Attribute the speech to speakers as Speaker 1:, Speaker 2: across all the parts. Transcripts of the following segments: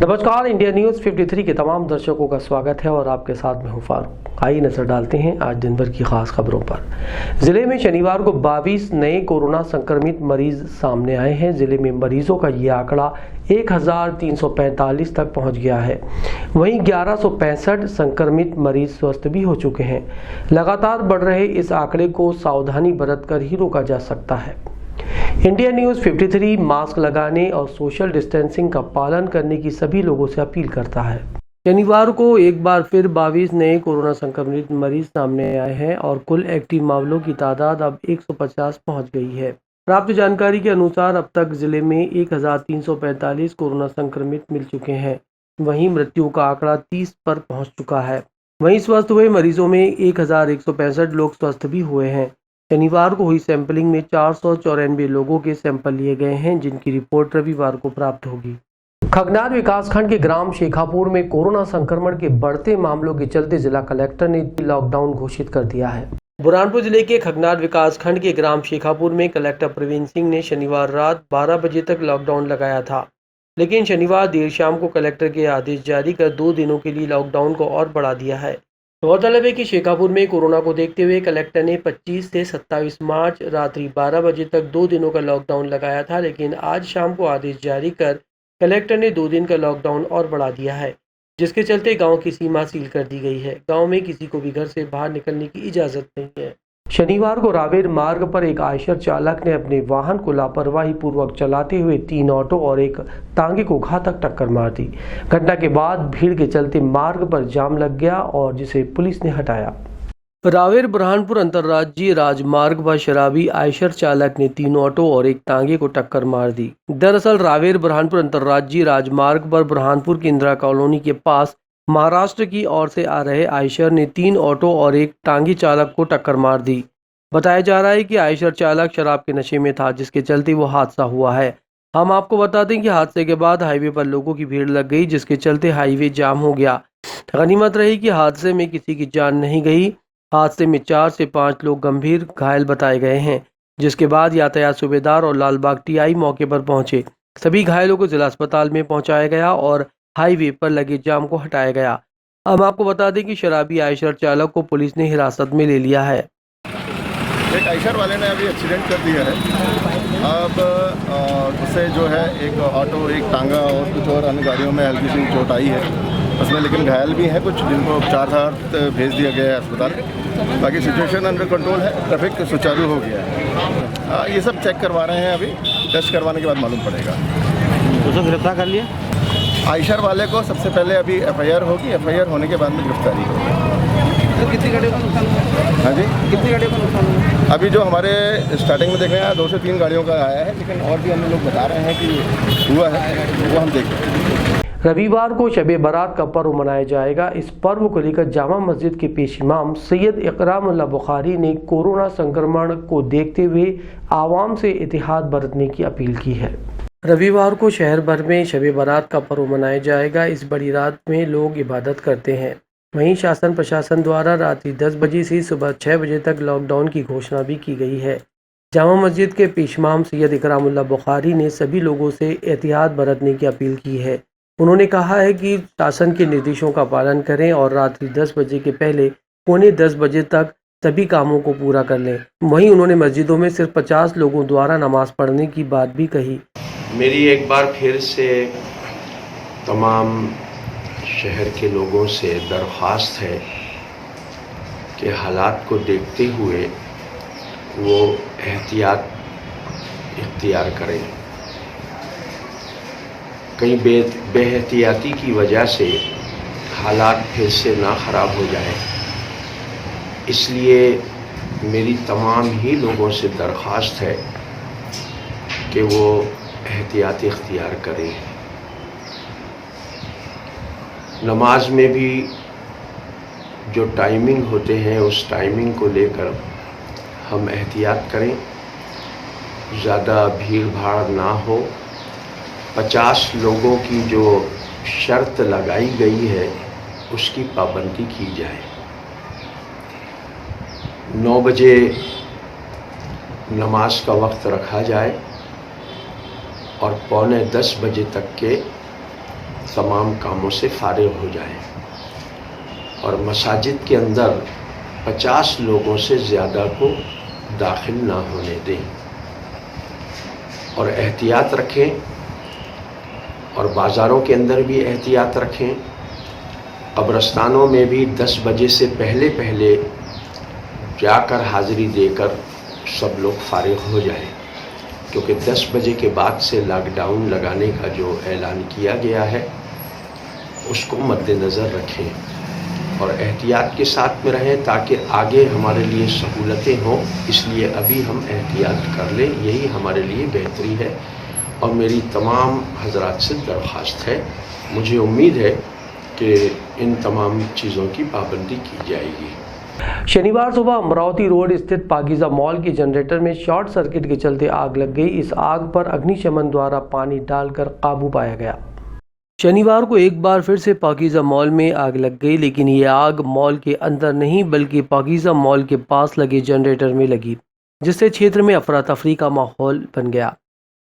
Speaker 1: नमस्कार, India news 53 के तमाम दर्शकों का स्वागत है और आपके साथ मैं हूं फारूक। आइए नजर डालते हैं आज दिन भर की खास खबरों पर। जिले में शनिवार को 22 नए कोरोना संक्रमित मरीज सामने आए हैं। जिले में मरीजों का ये आंकड़ा 1345 तक पहुंच गया है। वहीं 1165 संक्रमित मरीज स्वस्थ भी हो चुके हैं। लगातार बढ़ रहे इस आंकड़े को सावधानी बरतकर ही रोका जा सकता है। इंडिया न्यूज़ 53 मास्क लगाने और सोशल डिस्टेंसिंग का पालन करने की सभी लोगों से अपील करता है। शनिवार को एक बार फिर 22 नए कोरोना संक्रमित मरीज सामने आए हैं और कुल एक्टिव मामलों की तादाद अब 150 पहुंच गई है। प्राप्त जानकारी के अनुसार अब तक जिले में 1345 कोरोना संक्रमित मिल चुके हैं। वहीं मृत्यु का आंकड़ा 30 पर पहुंच चुका है। वहीं स्वस्थ हुए मरीजों में 1165 लोग स्वस्थ भी हुए हैं। शनिवार को हुई सैंपलिंग में 494 लोगों के सैंपल लिए गए हैं, जिनकी रिपोर्ट रविवार को प्राप्त होगी। खगनार विकासखंड के ग्राम शेखापुर में कोरोना संक्रमण के बढ़ते मामलों के चलते जिला कलेक्टर ने लॉकडाउन घोषित कर दिया है। बुरहानपुर जिले के खगनार विकासखंड के ग्राम शेखापुर में कलेक्टर प्रवीण सिंह ने शनिवार रात 12 बजे तक लॉकडाउन लगाया था, लेकिन शनिवार देर शाम को कलेक्टर के आदेश जारी कर 2 दिनों के लिए लॉकडाउन को और बढ़ा दिया है। गौरतलब है कि शेखापुर में कोरोना को देखते हुए कलेक्टर ने 25 से 27 मार्च रात्रि 12 बजे तक 2 दिनों का लॉकडाउन लगाया था, लेकिन आज शाम को आदेश जारी कर कलेक्टर ने 2 दिन का लॉकडाउन और बढ़ा दिया है, जिसके चलते गांव की सीमा सील कर दी गई है। गांव में किसी को भी घर से बाहर निकलने की इजाजत नहीं है। शनिवार को रावेर मार्ग पर एक आयशर चालक ने अपने वाहन को लापरवाही पूर्वक चलाते हुए 3 ऑटो और एक तांगे को घातक टक्कर मार दी। घटना के बाद भीड़ के चलते मार्ग पर जाम लग गया और जिसे पुलिस ने हटाया। रावेर बुरहानपुर अंतर्राज्यीय राजमार्ग पर शराबी आयशर चालक ने 3 ऑटो और एक तांगे को टक्कर मार दी। दरअसल रावेर बुरहानपुर अंतर्राज्यीय राजमार्ग पर बुरहानपुर की इंदिरा कॉलोनी के पास महाराष्ट्र की ओर से आ रहे आयशर ने 3 ऑटो और एक टांगी चालक को टक्कर मार दी। बताया जा रहा है कि आयशर चालक शराब के नशे में था, जिसके चलते वो हादसा हुआ है। हम आपको बता दें कि हादसे के बाद हाईवे पर लोगों की भीड़ लग गई, जिसके चलते हाईवे जाम हो गया। गनीमत रही कि हादसे में किसी की जान नहीं गई। हादसे में 4 से 5 लोग गंभीर घायल बताए गए हैं, जिसके बाद यातायात सूबेदार और लालबाग टीआई मौके पर पहुंचे। सभी घायलों को जिला अस्पताल में पहुंचाया गया और हाईवे पर लगे जाम को हटाया गया। अब आपको बता दें कि शराबी आयशर चालक को पुलिस ने हिरासत में ले लिया है।
Speaker 2: एक आयशर वाले ने अभी एक्सीडेंट कर दिया है। अब उससे जो है एक ऑटो, एक टांगा और कुछ और अन्य गाड़ियों में हल्की सी चोट आई है उसमें, लेकिन घायल भी हैं कुछ, जिनको उपचार भेज दिया गया है अस्पताल। बाकी सिचुएशन अंडर कंट्रोल है, ट्रैफिक सुचारू हो गया है। ये सब चेक करवा रहे हैं, अभी टेस्ट करवाने के बाद मालूम पड़ेगा।
Speaker 3: उसको गिरफ्तार कर लिया
Speaker 2: आयशर वाले को सबसे पहले अभी एफआईआर होगी, एफआईआर होने के बाद में गिरफ्तारी होगी।
Speaker 3: तो कितनी गाड़ियों का नुकसान हुआ?
Speaker 2: हाँ जी,
Speaker 3: कितनी गाड़ियों का नुकसान हुआ?
Speaker 2: अभी जो हमारे स्टार्टिंग में देख रहे हैं 2 से 3 गाड़ियों का आया है, लेकिन और भी अन्य लोग बता रहे हैं कि हुआ है, वो हम देख रहे हैं।
Speaker 1: रविवार को शबे बारात का पर्व मनाया जाएगा। इस पर्व को लेकर जामा मस्जिद के पेश इमाम सैयद इकरामुल्लाह बुखारी ने कोरोना संक्रमण को देखते हुए आवाम से एहतियात बरतने की अपील की है। रविवार को शहर भर में शबे बारात का पर्व मनाया जाएगा। इस बड़ी रात में लोग इबादत करते हैं। वहीं शासन प्रशासन द्वारा रात्रि 10 बजे से सुबह 6 बजे तक लॉकडाउन की घोषणा भी की गई है। जामा मस्जिद के पेश इमाम सैयद इकरामुल्लाह बुखारी ने सभी लोगों से एहतियात बरतने की अपील की है। उन्होंने कहा है कि शासन के निर्देशों का पालन करें और रात्रि 10 बजे के पहले 9:45 बजे तक सभी कामों को पूरा कर लें। वहीं उन्होंने मस्जिदों में सिर्फ 50 लोगों द्वारा नमाज पढ़ने की बात भी कही।
Speaker 4: मेरी एक बार फिर से तमाम शहर के लोगों से दरख्वास्त है कि हालात को देखते हुए वो एहतियात इख्तियार करें। कहीं बेहतियाती की वजह से हालात फिर से ना ख़राब हो जाए, इसलिए मेरी तमाम ही लोगों से दरख्वास्त है कि वो एहतियात इख्तियार करें। नमाज में भी जो टाइमिंग होते हैं उस टाइमिंग को लेकर हम एहतियात करें, ज़्यादा भीड़ भाड़ ना हो। 50 लोगों की जो शर्त लगाई गई है उसकी पाबंदी की जाए। 9 बजे नमाज का वक्त रखा जाए और 9:45 बजे तक के तमाम कामों से फारिग हो जाएं और मसाजिद के अंदर 50 लोगों से ज़्यादा को दाखिल ना होने दें और एहतियात रखें और बाज़ारों के अंदर भी एहतियात रखें। कब्रस्तानों में भी 10 बजे से पहले पहले जाकर हाज़िरी देकर सब लोग फारिग हो जाएं, क्योंकि 10 बजे के बाद से लॉकडाउन लगाने का जो ऐलान किया गया है उसको मद्देनज़र रखें और एहतियात के साथ में रहें ताकि आगे हमारे लिए सहूलतें हों। इसलिए अभी हम एहतियात कर लें, यही हमारे लिए बेहतरी है और मेरी तमाम हजरात से दरख्वास्त है। मुझे उम्मीद है कि इन तमाम चीज़ों की पाबंदी की जाएगी।
Speaker 1: शनिवार सुबह अमरावती रोड स्थित पाकीज़ा मॉल के जनरेटर में शॉर्ट सर्किट के चलते आग लग गई। इस आग पर अग्निशमन द्वारा पानी डालकर काबू पाया गया। शनिवार को एक बार फिर से पाकीज़ा मॉल में आग लग गई, लेकिन ये आग मॉल के अंदर नहीं बल्कि पाकीज़ा मॉल के पास लगे जनरेटर में लगी, जिससे क्षेत्र में अफरा तफरी का माहौल बन गया।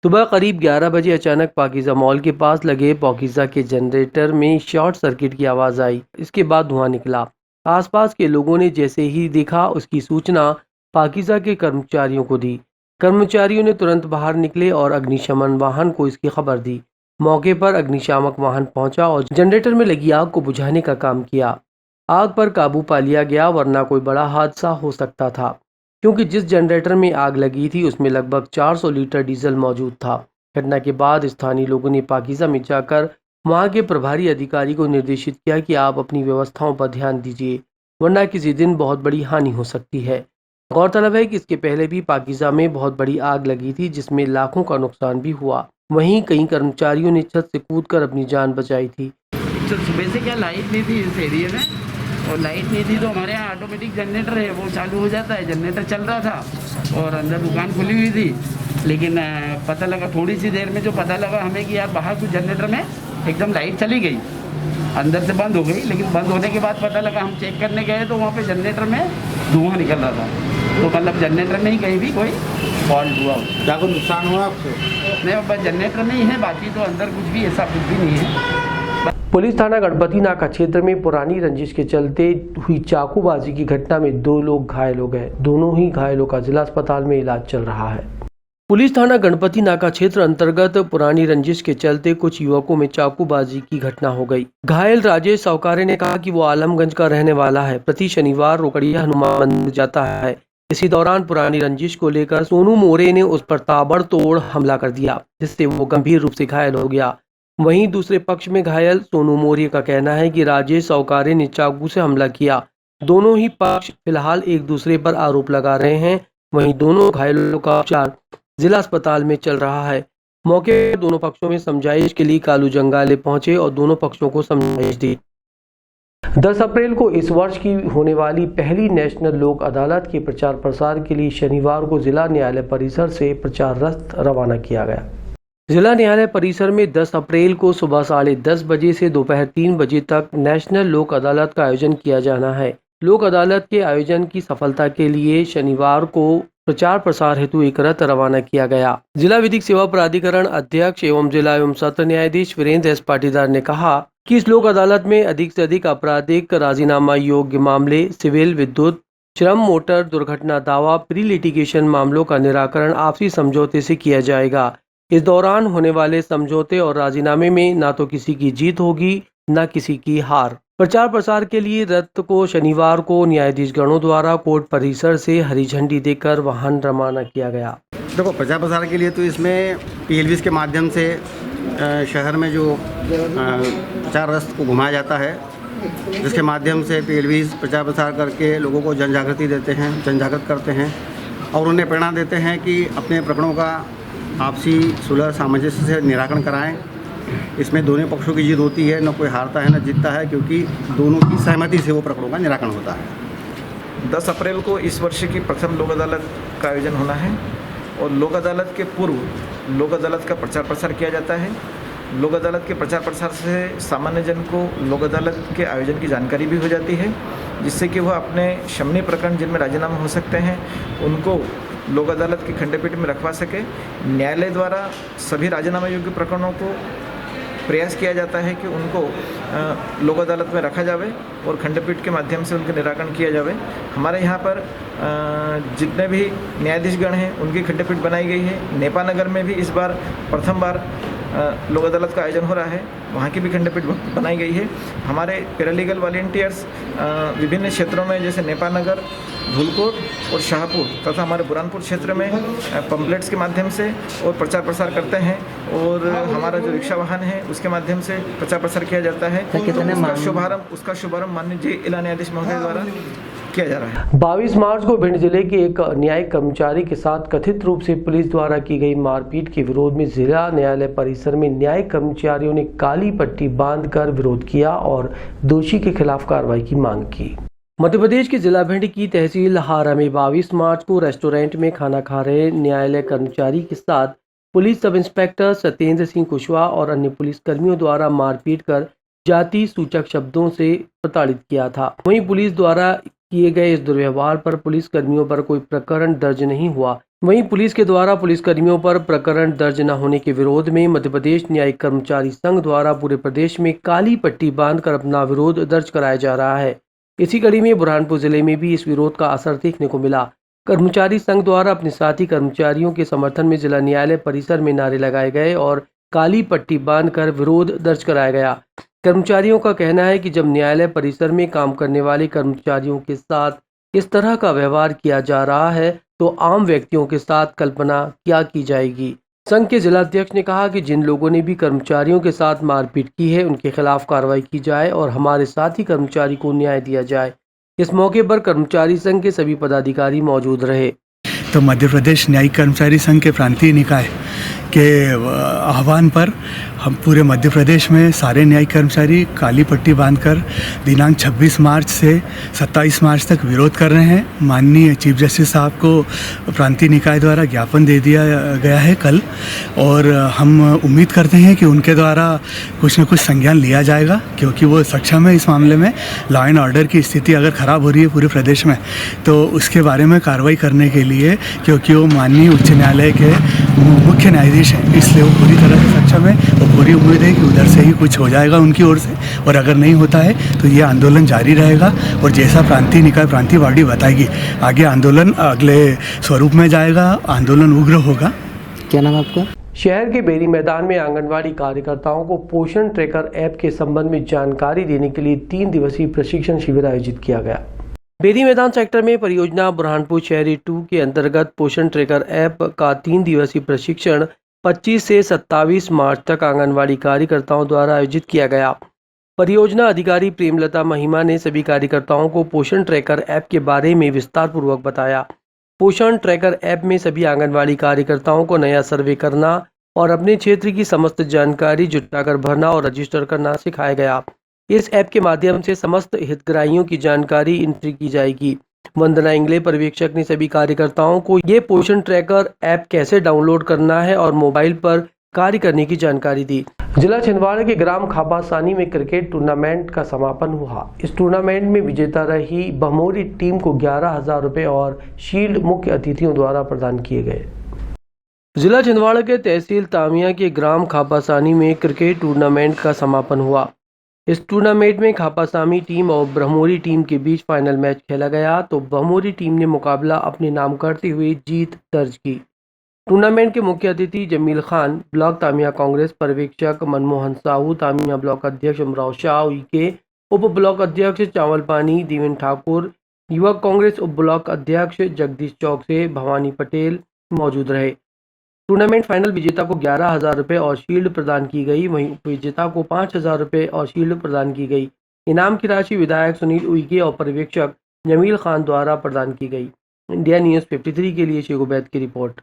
Speaker 1: सुबह करीब 11 बजे अचानक पाकीज़ा मॉल के पास लगे पाकीज़ा के जनरेटर में शॉर्ट सर्किट की आवाज़ आई। इसके बाद धुआं निकला। आसपास के लोगों ने जैसे ही देखा उसकी सूचना पाकीज़ा के कर्मचारियों को दी। कर्मचारियों ने तुरंत बाहर निकले और अग्निशमन वाहन को इसकी खबर दी। मौके पर अग्निशामक वाहन पहुंचा और जनरेटर में लगी आग को बुझाने का काम किया। आग पर काबू पा लिया गया, वरना कोई बड़ा हादसा हो सकता था, क्योंकि जिस जनरेटर में आग लगी थी उसमें लगभग 400 लीटर डीजल मौजूद था। घटना के बाद स्थानीय लोगों ने पाकीज़ा में जाकर वहां के प्रभारी अधिकारी को निर्देशित किया कि आप अपनी व्यवस्थाओं पर ध्यान दीजिए, वरना किसी दिन बहुत बड़ी हानि हो सकती है। गौरतलब है कि इसके पहले भी पाकीज़ा में बहुत बड़ी आग लगी थी, जिसमें लाखों का नुकसान भी हुआ। वहीं कई कर्मचारियों ने छत से कूदकर अपनी जान बचाई थी।
Speaker 3: तो सुबह से क्या लाइट नहीं थी इस एरिया में, और लाइट नहीं थी तो हमारे यहाँ ऑटोमेटिक जनरेटर है वो चालू हो जाता है। जनरेटर चल रहा था और अंदर दुकान खुली हुई थी, लेकिन पता लगा थोड़ी सी देर में जो पता लगा हमें कि यार बाहर कुछ जनरेटर में एकदम लाइट चली गई, अंदर से बंद हो गई। लेकिन बंद होने के बाद पता लगा, हम चेक करने गए तो वहाँ पे जनरेटर में धुआं निकल रहा था। तो मतलब जनरेटर में ही कहीं भी कोई फॉल्ट हुआ।
Speaker 5: क्या कोई नुकसान हुआ आपको?
Speaker 3: नहीं, बस जनरेटर में ही है, बाकी तो अंदर कुछ भी ऐसा कुछ भी नहीं है।
Speaker 1: पुलिस थाना गणपति नाका क्षेत्र में पुरानी रंजिश के चलते हुई चाकूबाजी की घटना में 2 लोग घायल हो गए। दोनों ही घायलों का जिला अस्पताल में इलाज चल रहा है। पुलिस थाना गणपति नाका क्षेत्र अंतर्गत पुरानी रंजिश के चलते कुछ युवकों में चाकूबाजी की घटना हो गई। घायल राजेश सावकारे ने कहा कि वो आलमगंज का रहने वाला है। प्रति शनिवार रोकड़िया हनुमान मंदिर जाता है। इसी दौरान पुरानी रंजिश को लेकर सोनू मोरे ने उस पर ताबड़तोड़ हमला कर दिया, जिससे वो गंभीर रूप से घायल हो गया। वहीं दूसरे पक्ष में घायल सोनू मोरे का कहना है कि राजेश सावकारे ने चाकू से हमला किया। दोनों ही पक्ष फिलहाल एक दूसरे पर आरोप लगा रहे हैं। वहीं दोनों घायलों का उपचार जिला अस्पताल में चल रहा है। मौके पर दोनों पक्षों में समझाइश के लिए कालू जंगाले पहुंचे और दोनों पक्षों को समझाइश दी। 10 अप्रैल को इस वर्ष की होने वाली पहली नेशनल लोक अदालत के प्रचार प्रसार के लिए शनिवार को जिला न्यायालय परिसर से प्रचार रथ रवाना किया गया। जिला न्यायालय परिसर में 10 अप्रैल को सुबह 10:30 बजे से दोपहर 3 बजे तक नेशनल लोक अदालत का आयोजन किया जाना है। लोक अदालत के आयोजन की सफलता के लिए शनिवार को प्रचार प्रसार हेतु एक रथ रवाना किया गया। जिला विधिक सेवा प्राधिकरण अध्यक्ष एवं जिला एवं सत्र न्यायाधीश वीरेंद्र एस पाटीदार ने कहा कि इस लोक अदालत में अधिक से अधिक आपराधिक राजीनामा योग्य मामले, सिविल, विद्युत, श्रम, मोटर दुर्घटना दावा, प्री लिटिगेशन मामलों का निराकरण आपसी समझौते से किया जाएगा। इस दौरान होने वाले समझौते और राजीनामे में ना तो किसी की जीत होगी न किसी की हार। प्रचार प्रसार के लिए रथ को शनिवार को न्यायाधीश गणों द्वारा कोर्ट परिसर से हरी झंडी देकर वाहन रवाना किया गया।
Speaker 5: देखो, प्रचार प्रसार के लिए तो इसमें PLVs के माध्यम से शहर में जो प्रचार रथ को घुमाया जाता है, जिसके माध्यम से PLVs प्रचार प्रसार करके लोगों को जन जागृति देते हैं, जन जागृत करते हैं और उन्हें प्रेरणा देते हैं कि अपने प्रकरणों का आपसी सुलह सामंजस्य से निराकरण कराएं। इसमें दोनों पक्षों की जीत होती है, न कोई हारता है न जीतता है, क्योंकि दोनों की सहमति से वो प्रकरणों का निराकरण होता है।
Speaker 6: 10 अप्रैल को इस वर्ष की प्रथम लोक अदालत का आयोजन होना है और लोक अदालत के पूर्व लोक अदालत का प्रचार प्रसार किया जाता है। लोक अदालत के प्रचार प्रसार से सामान्य जन को लोक अदालत के आयोजन की जानकारी भी हो जाती है, जिससे कि वह अपने शमनी प्रकरण जिनमें राजीनामा हो सकते हैं उनको लोक अदालत की खंडपीठ में रखवा सके। न्यायालय द्वारा सभी राजीनामा योग्य प्रकरणों को प्रयास किया जाता है कि उनको लोक अदालत में रखा जावे और खंडपीठ के माध्यम से उनके निराकरण किया जावे। हमारे यहाँ पर जितने भी न्यायाधीशगण हैं उनकी खंडपीठ बनाई गई है। नेपा नगर में भी इस बार प्रथम बार लोक अदालत का आयोजन हो रहा है, वहाँ की भी खंडपीठ बनाई गई है। हमारे पैरालीगल वॉलंटियर्स विभिन्न क्षेत्रों में जैसे नेपा नगर, धूलकोट और शाहपुर तथा हमारे बुरहानपुर क्षेत्र में पंपलेट्स के माध्यम से और प्रचार प्रसार करते हैं और हमारा जो रिक्शा वाहन है उसके माध्यम से प्रचार प्रसार किया जाता है। तो उसका शुभारंभ माननीय जे जिला न्यायाधीश महोदय द्वारा किया जा रहा है।
Speaker 1: 22 मार्च को भिंड जिले के एक न्यायिक कर्मचारी के साथ कथित रूप से पुलिस द्वारा की गई मारपीट के विरोध में जिला न्यायालय परिसर में न्यायिक कर्मचारियों ने काली पट्टी बांधकर विरोध किया और दोषी के खिलाफ कार्रवाई की मांग की। मध्य प्रदेश के जिला भिंड की तहसील हारा में 22 मार्च को रेस्टोरेंट में खाना खा रहे न्यायालय कर्मचारी के साथ police sub inspector Satyendra Singh Kushwaha और अन्य पुलिसकर्मियों द्वारा मारपीट कर जाति सूचक शब्दों से प्रताड़ित किया था। वहीं पुलिस द्वारा किए गए इस दुर्व्यवहार पर पुलिस कर्मियों पर कोई प्रकरण दर्ज नहीं हुआ। वहीं पुलिस के द्वारा पुलिसकर्मियों पर प्रकरण दर्ज न होने के विरोध में मध्य प्रदेश न्यायिक कर्मचारी संघ द्वारा पूरे प्रदेश में काली पट्टी बांधकर अपना विरोध दर्ज कराया जा रहा है। इसी कड़ी में बुरहानपुर जिले में भी इस विरोध का असर देखने को मिला। कर्मचारी संघ द्वारा अपने साथी कर्मचारियों के समर्थन में जिला न्यायालय परिसर में नारे लगाए गए और काली पट्टी बांधकर विरोध दर्ज कराया गया। कर्मचारियों का कहना है कि जब न्यायालय परिसर में काम करने वाले कर्मचारियों के साथ इस तरह का व्यवहार किया जा रहा है तो आम व्यक्तियों के साथ कल्पना क्या की जाएगी। संघ के जिलाध्यक्ष ने कहा कि जिन लोगों ने भी कर्मचारियों के साथ मारपीट की है उनके खिलाफ कार्रवाई की जाए और हमारे साथी कर्मचारी को न्याय दिया जाए। इस मौके पर कर्मचारी संघ के सभी पदाधिकारी मौजूद रहे।
Speaker 7: तो मध्य प्रदेश न्यायिक कर्मचारी संघ के प्रांतीय निकाय के आह्वान पर हम पूरे मध्य प्रदेश में सारे न्यायिक कर्मचारी काली पट्टी बांधकर दिनांक 26 मार्च से 27 मार्च तक विरोध कर रहे हैं। माननीय चीफ जस्टिस साहब को प्रांतीय निकाय द्वारा ज्ञापन दे दिया गया है कल, और हम उम्मीद करते हैं कि उनके द्वारा कुछ न कुछ संज्ञान लिया जाएगा, क्योंकि वो सक्षम है इस मामले में। लॉ एंड ऑर्डर की स्थिति अगर ख़राब हो रही है पूरे प्रदेश में तो उसके बारे में कार्रवाई करने के लिए, क्योंकि वो माननीय उच्च न्यायालय के मुख्य न्यायाधीश हैं, इसलिए वो पूरी तरह से सक्षम है और पूरी उम्मीद है कि उधर से ही कुछ हो जाएगा उनकी ओर से। और अगर नहीं होता है तो ये आंदोलन जारी रहेगा और जैसा प्रांतीय निकाय प्रांतीय बॉडी बताएगी आगे आंदोलन अगले स्वरूप में जाएगा, आंदोलन उग्र होगा।
Speaker 5: क्या नाम आपका?
Speaker 1: शहर के बेरी मैदान में आंगनवाड़ी कार्यकर्ताओं को पोषण ट्रैकर ऐप के संबंध में जानकारी देने के लिए 3 दिवसीय प्रशिक्षण शिविर आयोजित किया गया। बेरी मैदान सेक्टर में परियोजना बुरहानपुर शहरी 2 के अंतर्गत पोषण ट्रैकर ऐप का 3 दिवसीय प्रशिक्षण 25 से 27 मार्च तक आंगनवाड़ी कार्यकर्ताओं द्वारा आयोजित किया गया। परियोजना अधिकारी प्रेमलता महिमा ने सभी कार्यकर्ताओं को पोषण ट्रैकर ऐप के बारे में विस्तार पूर्वक बताया। पोषण ट्रैकर ऐप में सभी आंगनवाड़ी कार्यकर्ताओं को नया सर्वे करना और अपने क्षेत्र की समस्त जानकारी जुटाकर भरना और रजिस्टर करना सिखाया गया। इस ऐप के माध्यम से समस्त हितग्राहियों की जानकारी एंट्री की जाएगी। वंदना इंगले पर्यवेक्षक ने सभी कार्यकर्ताओं को ये पोषण ट्रैकर ऐप कैसे डाउनलोड करना है और मोबाइल पर कार्य करने की जानकारी दी। जिला छिंदवाड़ा के ग्राम खाबासानी में क्रिकेट टूर्नामेंट का समापन हुआ। इस टूर्नामेंट में विजेता रही बहमोरी टीम को 11,000 रुपए और शील्ड मुख्य अतिथियों द्वारा प्रदान किए गए। जिला छिंदवाड़ा के तहसील तामिया के ग्राम खाबासानी में क्रिकेट टूर्नामेंट का समापन हुआ। इस टूर्नामेंट में खापासामी टीम और ब्रह्मोरी टीम के बीच फाइनल मैच खेला गया तो ब्रह्मोरी टीम ने मुकाबला अपने नाम करते हुए जीत दर्ज की। टूर्नामेंट के मुख्य अतिथि जमील खान, ब्लॉक तामिया कांग्रेस पर्यवेक्षक मनमोहन साहू, तामिया ब्लॉक अध्यक्ष अमराव शाह उइके, उप ब्लॉक अध्यक्ष चावल पानी देवेंद्र ठाकुर, युवक कांग्रेस उप ब्लॉक अध्यक्ष जगदीश चौक से भवानी पटेल मौजूद रहे। टूर्नामेंट फाइनल विजेता को 11,000 रुपये और शील्ड प्रदान की गई, वहीं उपविजेता को 5,000 रुपये और शील्ड प्रदान की गई। इनाम की राशि विधायक सुनील उइके और पर्यवेक्षक जमील खान द्वारा प्रदान की गई। इंडिया न्यूज़ 53 के लिए शेख उबैद की रिपोर्ट।